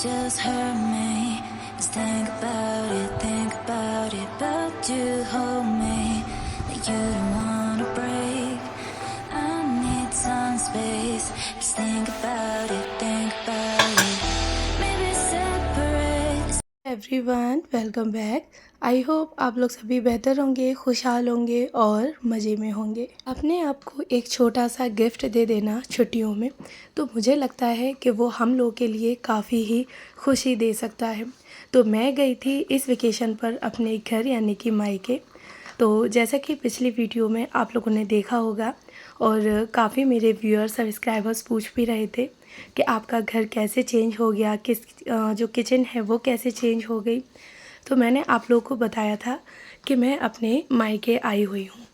just hurt me. Just think about it, but you hold me like you don't wanna break. I need some space. Just think about it. Maybe separate. Everyone welcome back. I hope आप लोग सभी बेहतर होंगे, खुशहाल होंगे और मज़े में होंगे। अपने आप को एक छोटा सा गिफ्ट दे देना छुट्टियों में तो मुझे लगता है कि वो हम लोग के लिए काफ़ी ही खुशी दे सकता है। तो मैं गई थी इस वेकेशन पर अपने घर यानी कि मायके। तो जैसा कि पिछली वीडियो में आप लोगों ने देखा होगा और काफ़ी मेरे व्यूअर्स सब्सक्राइबर्स पूछ भी रहे थे कि आपका घर कैसे चेंज हो गया, जो किचन है वो कैसे चेंज हो गई। तो मैंने आप लोगों को बताया था कि मैं अपने मायके आई हुई हूँ।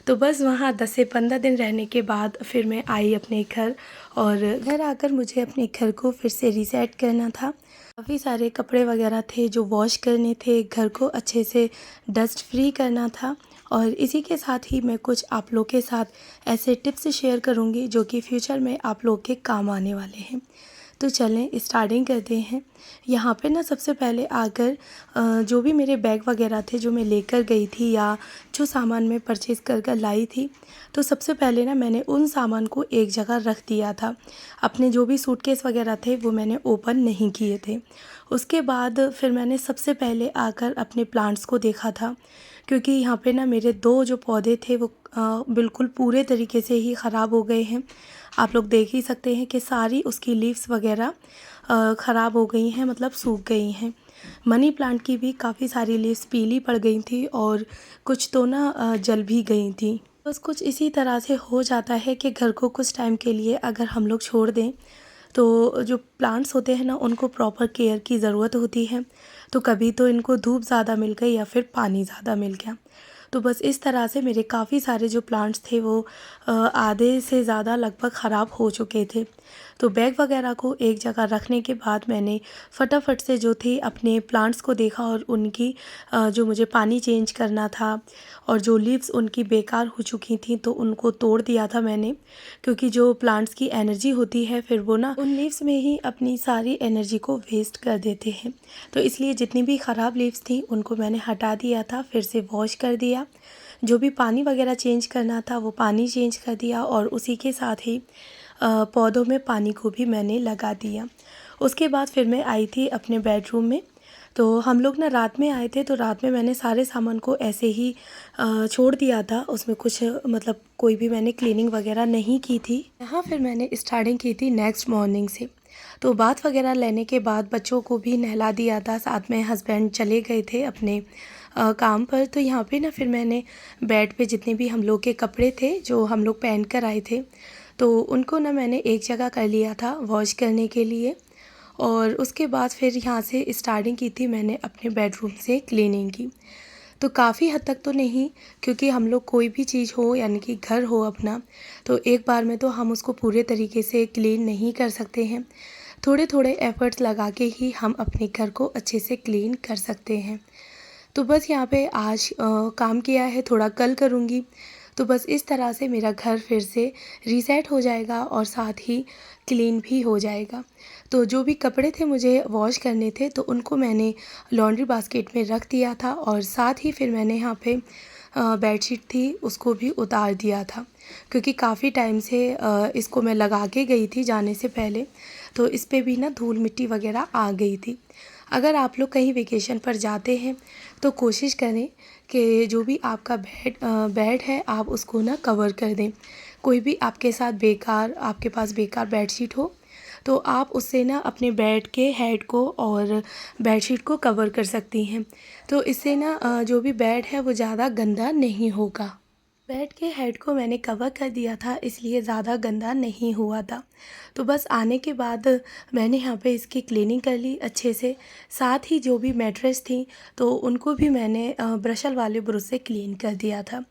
तो बस वहाँ 10 से 15 दिन रहने के बाद फिर मैं आई अपने घर, और घर आकर मुझे अपने घर को फिर से रीसेट करना था। काफ़ी सारे कपड़े वगैरह थे जो वॉश करने थे, घर को अच्छे से डस्ट फ्री करना था। और इसी के साथ ही मैं कुछ आप लोग के साथ ऐसे टिप्स शेयर करूँगी जो कि फ्यूचर में आप लोग के काम आने वाले हैं। तो चलें स्टार्टिंग करते हैं। यहाँ पे ना सबसे पहले आकर जो भी मेरे बैग वगैरह थे जो मैं लेकर गई थी या जो सामान मैं परचेज़ कर कर लाई थी, तो सबसे पहले ना मैंने उन सामान को एक जगह रख दिया था। अपने जो भी सूटकेस वगैरह थे वो मैंने ओपन नहीं किए थे। उसके बाद फिर मैंने सबसे पहले आकर अपने प्लांट्स को देखा था, क्योंकि यहाँ पे ना मेरे 2 जो पौधे थे वो बिल्कुल पूरे तरीके से ही ख़राब हो गए हैं। आप लोग देख ही सकते हैं कि सारी उसकी लीव्स वगैरह ख़राब हो गई हैं, मतलब सूख गई हैं। मनी प्लांट की भी काफ़ी सारी लीव्स पीली पड़ गई थी और कुछ तो ना जल भी गई थी। बस कुछ इसी तरह से हो जाता है कि घर को कुछ टाइम के लिए अगर हम लोग छोड़ दें तो जो प्लांट्स होते हैं ना उनको प्रॉपर केयर की ज़रूरत होती है। तो कभी तो इनको धूप ज़्यादा मिल गई या फिर पानी ज़्यादा मिल गया। तो बस इस तरह से मेरे काफ़ी सारे जो प्लांट्स थे वो आधे से ज़्यादा लगभग ख़राब हो चुके थे। तो बैग वगैरह को एक जगह रखने के बाद मैंने फटाफट से जो थी अपने प्लांट्स को देखा और उनकी जो मुझे पानी चेंज करना था और जो लीव्स उनकी बेकार हो चुकी थी तो उनको तोड़ दिया था मैंने, क्योंकि जो प्लांट्स की एनर्जी होती है फिर वो ना उन लीव्स में ही अपनी सारी एनर्जी को वेस्ट कर देते हैं। तो इसलिए जितनी भी ख़राब लीव्स थी उनको मैंने हटा दिया था, फिर से वॉश कर दिया। जो भी पानी वगैरह चेंज करना था वो पानी चेंज कर दिया और उसी के साथ ही पौधों में पानी को भी मैंने लगा दिया। उसके बाद फिर मैं आई थी अपने बेडरूम में। तो हम लोग ना रात में आए थे, तो रात में मैंने सारे सामान को ऐसे ही छोड़ दिया था। उसमें कुछ मतलब कोई भी मैंने क्लीनिंग वगैरह नहीं की थी। यहाँ फिर मैंने स्टार्टिंग की थी नेक्स्ट मॉर्निंग से। तो बाथ वगैरह लेने के बाद बच्चों को भी नहला दिया था, साथ में हस्बैंड चले गए थे अपने काम पर। तो यहाँ पे ना फिर मैंने बेड पे जितने भी हम लोग के कपड़े थे जो हम लोग पहन कर आए थे तो उनको ना मैंने एक जगह कर लिया था वॉश करने के लिए। और उसके बाद फिर यहाँ से स्टार्टिंग की थी मैंने अपने बेडरूम से क्लीनिंग की। तो काफ़ी हद तक तो नहीं, क्योंकि हम लोग कोई भी चीज़ हो यानी कि घर हो अपना, तो एक बार में तो हम उसको पूरे तरीके से क्लीन नहीं कर सकते हैं। थोड़े थोड़े एफ़र्ट्स लगा के ही हम अपने घर को अच्छे से क्लीन कर सकते हैं। तो बस यहाँ पे आज काम किया है, थोड़ा कल करूँगी। तो बस इस तरह से मेरा घर फिर से रीसेट हो जाएगा और साथ ही क्लीन भी हो जाएगा। तो जो भी कपड़े थे मुझे वॉश करने थे तो उनको मैंने लॉन्ड्री बास्केट में रख दिया था और साथ ही फिर मैंने यहाँ पे बेडशीट थी उसको भी उतार दिया था, क्योंकि काफ़ी टाइम से इसको मैं लगा के गई थी जाने से पहले, तो इस पे भी ना धूल मिट्टी वगैरह आ गई थी। अगर आप लोग कहीं वेकेशन पर जाते हैं तो कोशिश करें कि जो भी आपका बेड है आप उसको ना कवर कर दें। कोई भी आपके पास बेकार बेडशीट हो तो आप उससे ना अपने बेड के हेड को और बेडशीट को कवर कर सकती हैं। तो इससे ना जो भी बेड है वो ज़्यादा गंदा नहीं होगा। बेड के हेड को मैंने कवर कर दिया था इसलिए ज़्यादा गंदा नहीं हुआ था। तो बस आने के बाद मैंने यहाँ पे इसकी क्लीनिंग कर ली अच्छे से। साथ ही जो भी मैट्रेस थी तो उनको भी मैंने ब्रशल वाले ब्रश से क्लीन कर दिया था,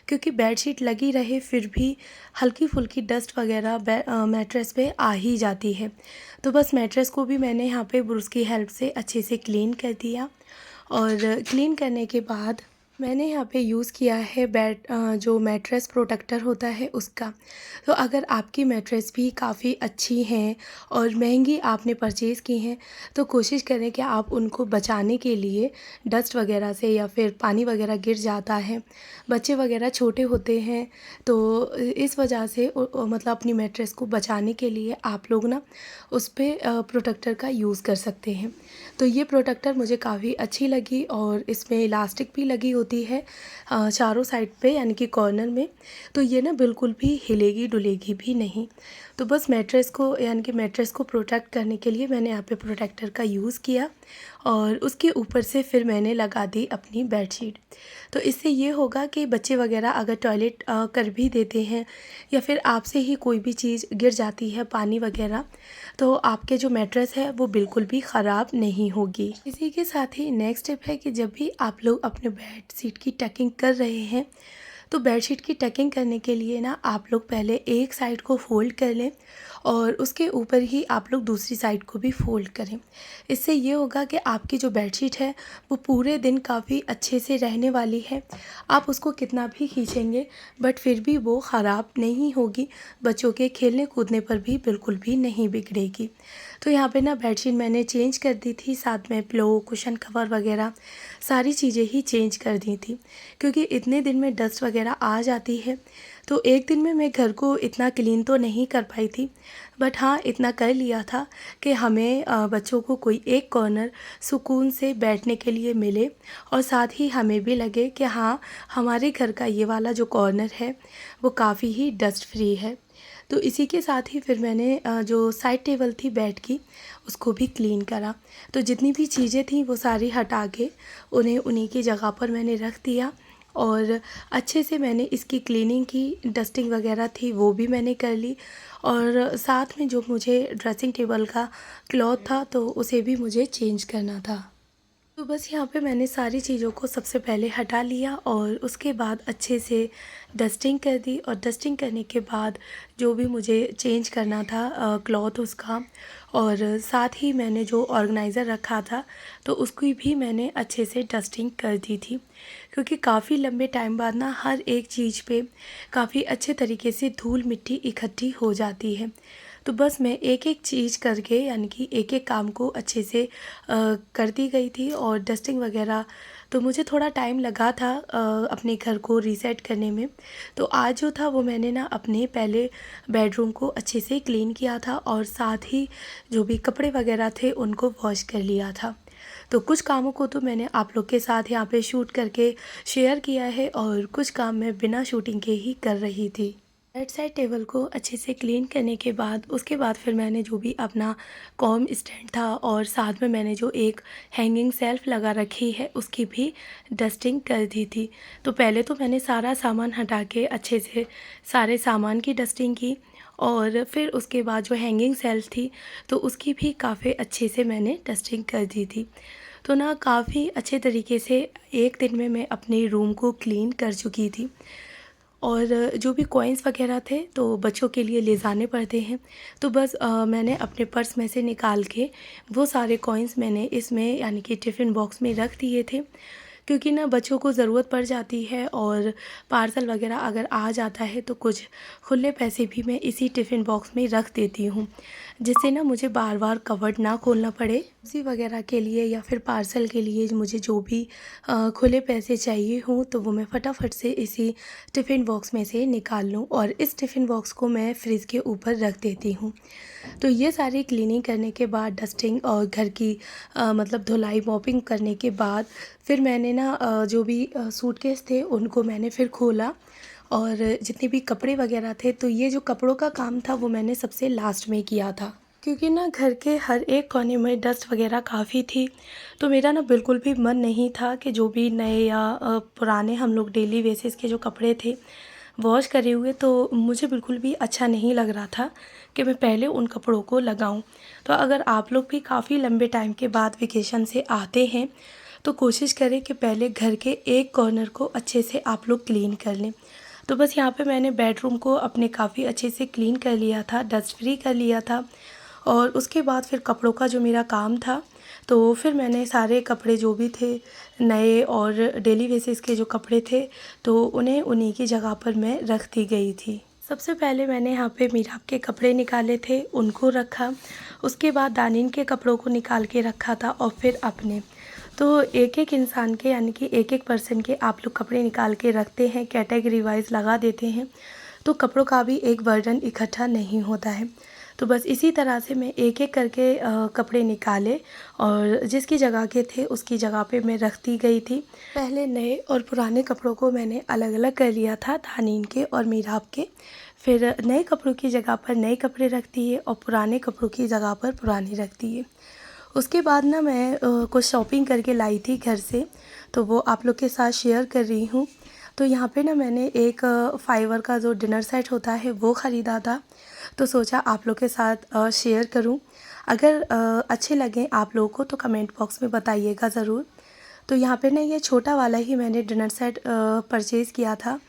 क्योंकि बेडशीट लगी रहे फिर भी हल्की फुल्की डस्ट वगैरह मैट्रेस पे आ ही जाती है। तो बस मैट्रेस को भी मैंने यहाँ पे ब्रश की हेल्प से अच्छे से क्लीन कर दिया। और क्लीन करने के बाद मैंने यहाँ पे यूज़ किया है जो मैट्रेस प्रोटेक्टर होता है उसका। तो अगर आपकी मैट्रेस भी काफ़ी अच्छी हैं और महंगी आपने परचेज़ की हैं, तो कोशिश करें कि आप उनको बचाने के लिए डस्ट वगैरह से या फिर पानी वगैरह गिर जाता है, बच्चे वगैरह छोटे होते हैं, तो इस वजह से मतलब अपनी मैट्रेस को बचाने के लिए आप लोग ना उस पे प्रोटेक्टर का यूज़ कर सकते हैं। तो ये प्रोटेक्टर मुझे काफ़ी अच्छी लगी और इसमें इलास्टिक भी लगी होती है चारों साइड पे यानी कि कॉर्नर में। तो ये ना बिल्कुल भी हिलेगी डुलेगी भी नहीं। तो बस मैट्रेस को यानी कि मैट्रेस को प्रोटेक्ट करने के लिए मैंने यहाँ पे प्रोटेक्टर का यूज़ किया और उसके ऊपर से फिर मैंने लगा दी अपनी बेडशीट। तो इससे ये होगा कि बच्चे वगैरह अगर टॉयलेट कर भी देते हैं या फिर आपसे ही कोई भी चीज़ गिर जाती है पानी वगैरह, तो आपके जो मैट्रेस है वो बिल्कुल भी ख़राब नहीं होगी। इसी के साथ ही नेक्स्ट स्टेप है कि जब भी आप लोग अपने बेड शीट की टकिंग कर रहे हैं, तो बेडशीट की टकिंग करने के लिए ना आप लोग पहले एक साइड को फ़ोल्ड कर लें और उसके ऊपर ही आप लोग दूसरी साइड को भी फ़ोल्ड करें। इससे ये होगा कि आपकी जो बेडशीट है वो पूरे दिन काफ़ी अच्छे से रहने वाली है। आप उसको कितना भी खींचेंगे बट फिर भी वो ख़राब नहीं होगी, बच्चों के खेलने कूदने पर भी बिल्कुल भी नहीं बिगड़ेगी। तो यहाँ पे ना बेडशीट मैंने चेंज कर दी थी, साथ में पिलो, कुशन कवर वगैरह सारी चीज़ें ही चेंज कर दी थी, क्योंकि इतने दिन में डस्ट वगैरह आ जाती है। तो एक दिन में मैं घर को इतना क्लीन तो नहीं कर पाई थी, बट हाँ इतना कर लिया था कि हमें बच्चों को कोई एक कॉर्नर सुकून से बैठने के लिए मिले और साथ ही हमें भी लगे कि हाँ हमारे घर का ये वाला जो कॉर्नर है वो काफ़ी ही डस्ट फ्री है। तो इसी के साथ ही फिर मैंने जो साइड टेबल थी बेड की उसको भी क्लीन करा। तो जितनी भी चीज़ें थी वो सारी हटा के उन्हें उन्हीं की जगह पर मैंने रख दिया और अच्छे से मैंने इसकी क्लीनिंग की, डस्टिंग वगैरह थी वो भी मैंने कर ली और साथ में जो मुझे ड्रेसिंग टेबल का क्लॉथ था तो उसे भी मुझे चेंज करना था। तो बस यहाँ पे मैंने सारी चीज़ों को सबसे पहले हटा लिया और उसके बाद अच्छे से डस्टिंग कर दी और डस्टिंग करने के बाद जो भी मुझे चेंज करना था क्लॉथ उसका, और साथ ही मैंने जो ऑर्गेनाइज़र रखा था तो उसकी भी मैंने अच्छे से डस्टिंग कर दी थी, क्योंकि काफ़ी लंबे टाइम बाद ना हर एक चीज़ पे काफ़ी अच्छे तरीके से धूल मिट्टी इकट्ठी हो जाती है। तो बस मैं एक एक चीज़ करके यानी कि एक एक काम को अच्छे से करती गई थी और डस्टिंग वगैरह। तो मुझे थोड़ा टाइम लगा था अपने घर को रीसेट करने में। तो आज जो था वो मैंने ना अपने पहले बेडरूम को अच्छे से क्लीन किया था और साथ ही जो भी कपड़े वगैरह थे उनको वॉश कर लिया था। तो कुछ कामों को तो मैंने आप लोग के साथ यहाँ पे शूट करके शेयर किया है और कुछ काम मैं बिना शूटिंग के ही कर रही थी। बेड साइड टेबल को अच्छे से क्लीन करने के बाद उसके बाद फिर मैंने जो भी अपना कॉम स्टैंड था और साथ में मैंने जो एक हैंगिंग सेल्फ लगा रखी है उसकी भी डस्टिंग कर दी थी। तो पहले तो मैंने सारा सामान हटा के अच्छे से सारे सामान की डस्टिंग की और फिर उसके बाद जो हैंगिंग सेल्फ थी तो उसकी भी काफ़ी अच्छे से मैंने डस्टिंग कर दी थी। तो ना काफ़ी अच्छे तरीके से एक दिन में मैं अपने रूम को क्लीन कर चुकी थी। और जो भी कॉइन्स वगैरह थे तो बच्चों के लिए ले जाने पड़ते हैं, तो बस मैंने अपने पर्स में से निकाल के वो सारे कॉइन्स मैंने इसमें यानी कि टिफ़िन बॉक्स में रख दिए थे, क्योंकि ना बच्चों को ज़रूरत पड़ जाती है और पार्सल वगैरह अगर आ जाता है तो कुछ खुले पैसे भी मैं इसी टिफ़िन बॉक्स में रख देती हूँ, जिससे ना मुझे बार बार कवर्ड ना खोलना पड़े। सब्ज़ी वगैरह के लिए या फिर पार्सल के लिए मुझे जो भी खुले पैसे चाहिए हों तो वो मैं फटाफट से इसी टिफ़िन बॉक्स में से निकाल लूँ और इस टिफ़िन बॉक्स को मैं फ्रिज के ऊपर रख देती हूँ। तो ये सारी क्लीनिंग करने के बाद डस्टिंग और घर की मतलब धुलाई मॉपिंग करने के बाद फिर मैंने ना जो भी सूटकेस थे उनको मैंने फिर खोला और जितने भी कपड़े वगैरह थे, तो ये जो कपड़ों का काम था वो मैंने सबसे लास्ट में किया था, क्योंकि ना घर के हर एक कोने में डस्ट वगैरह काफ़ी थी। तो मेरा ना बिल्कुल भी मन नहीं था कि जो भी नए या पुराने हम लोग डेली बेसिस के जो कपड़े थे वॉश करे हुए, तो मुझे बिल्कुल भी अच्छा नहीं लग रहा था कि मैं पहले उन कपड़ों को लगाऊं। तो अगर आप लोग भी काफ़ी लंबे टाइम के बाद वेकेशन से आते हैं तो कोशिश करें कि पहले घर के एक कॉर्नर को अच्छे से आप लोग क्लीन कर लें। तो बस यहाँ पे मैंने बेडरूम को अपने काफ़ी अच्छे से क्लीन कर लिया था, डस्ट फ्री कर लिया था और उसके बाद फिर कपड़ों का जो मेरा काम था तो फिर मैंने सारे कपड़े जो भी थे नए और डेली बेसिस के जो कपड़े थे तो उन्हें उन्हीं की जगह पर मैं रख दी गई थी। सबसे पहले मैंने यहाँ पे मीराब के कपड़े निकाले थे, उनको रखा। उसके बाद दानिन के कपड़ों को निकाल के रखा था और फिर अपने। तो एक एक इंसान के यानी कि एक एक पर्सन के आप लोग कपड़े निकाल के रखते हैं, कैटेगरी वाइज लगा देते हैं, तो कपड़ों का भी एक बर्डन इकट्ठा नहीं होता है। तो बस इसी तरह से मैं एक एक करके कपड़े निकाले और जिसकी जगह के थे उसकी जगह पे मैं रखती गई थी। पहले नए और पुराने कपड़ों को मैंने अलग अलग कर लिया था, दानिन के और मीराब के। फिर नए कपड़ों की जगह पर नए कपड़े रख दिए और पुराने कपड़ों की जगह पर पुराने रख दिए। उसके बाद ना मैं कुछ शॉपिंग करके लाई थी घर से, तो वो आप लोग के साथ शेयर कर रही हूँ। तो यहाँ पे ना मैंने एक फाइबर का जो डिनर सेट होता है वो ख़रीदा था, तो सोचा आप लोग के साथ शेयर करूँ। अगर अच्छे लगें आप लोगों को तो कमेंट बॉक्स में बताइएगा ज़रूर। तो यहाँ पे ना ये छोटा वाला ही मैंने डिनर सेट परचेज़ किया था।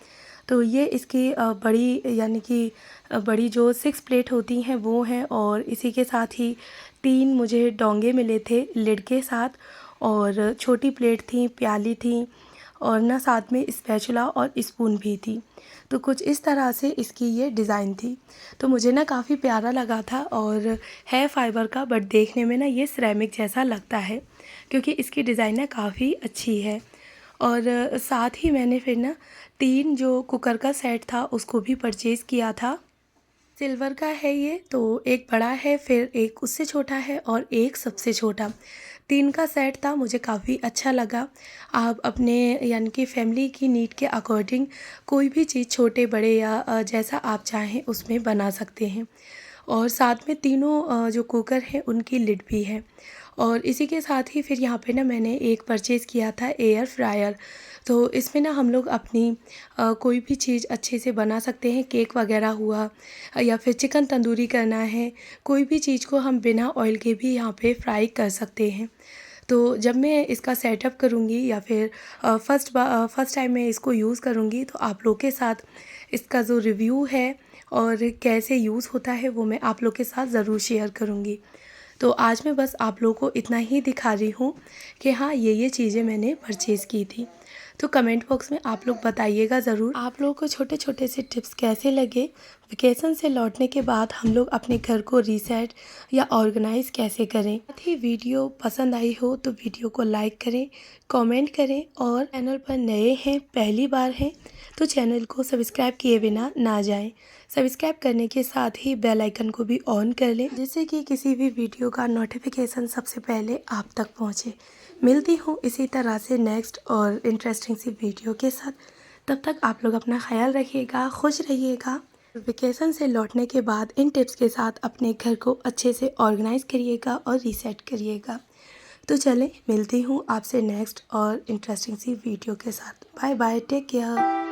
तो ये इसकी बड़ी यानी कि बड़ी जो 6 प्लेट होती हैं वो हैं और इसी के साथ ही 3 मुझे डोंगे मिले थे लिड के साथ और छोटी प्लेट थी, प्याली थी और ना साथ में स्पैचुला और स्पून भी थी। तो कुछ इस तरह से इसकी ये डिज़ाइन थी। तो मुझे ना काफ़ी प्यारा लगा था और है फाइबर का, बट देखने में ना ये सिरेमिक जैसा लगता है क्योंकि इसकी डिज़ाइन ना काफ़ी अच्छी है। और साथ ही मैंने फिर ना 3 जो कुकर का सेट था उसको भी परचेज़ किया था। सिल्वर का है ये, तो एक बड़ा है, फिर एक उससे छोटा है और एक सबसे छोटा। 3 का सेट था, मुझे काफ़ी अच्छा लगा। आप अपने यानी कि फैमिली की नीड के अकॉर्डिंग कोई भी चीज़ छोटे बड़े या जैसा आप चाहें उसमें बना सकते हैं। और साथ में तीनों जो कुकर हैं उनकी लिड भी है। और इसी के साथ ही फिर यहाँ पे ना मैंने एक परचेज़ किया था एयर फ्रायर। तो इसमें ना हम लोग अपनी कोई भी चीज़ अच्छे से बना सकते हैं, केक वगैरह हुआ या फिर चिकन तंदूरी करना है, कोई भी चीज़ को हम बिना ऑयल के भी यहाँ पे फ्राई कर सकते हैं। तो जब मैं इसका सेटअप करूँगी या फिर फ़र्स्ट टाइम मैं इसको यूज़ करूँगी तो आप लोग के साथ इसका जो रिव्यू है और कैसे यूज़ होता है वो मैं आप लोग के साथ ज़रूर शेयर करूँगी। तो आज मैं बस आप लोगों को इतना ही दिखा रही हूँ कि हाँ ये चीज़ें मैंने परचेज़ की थी। तो कमेंट बॉक्स में आप लोग बताइएगा ज़रूर आप लोगों को छोटे छोटे से टिप्स कैसे लगे। वेकेशन से लौटने के बाद हम लोग अपने घर को रीसेट या ऑर्गेनाइज़ कैसे करें। साथ ही वीडियो पसंद आई हो तो वीडियो को लाइक करें, कमेंट करें और चैनल पर नए हैं, पहली बार हैं तो चैनल को सब्सक्राइब किए बिना ना जाएं। सब्सक्राइब करने के साथ ही बेल आइकन को भी ऑन कर लें जिससे कि किसी भी वीडियो का नोटिफिकेशन सबसे पहले आप तक पहुंचे। मिलती हूँ इसी तरह से नेक्स्ट और इंटरेस्टिंग सी वीडियो के साथ। तब तक आप लोग अपना ख्याल रखिएगा, खुश रहिएगा। वेकेशन से लौटने के बाद इन टिप्स के साथ अपने घर को अच्छे से ऑर्गेनाइज़ करिएगा और रीसेट करिएगा। तो चलें मिलती हूँ आपसे नेक्स्ट और इंटरेस्टिंग सी वीडियो के साथ। Bye bye, take care.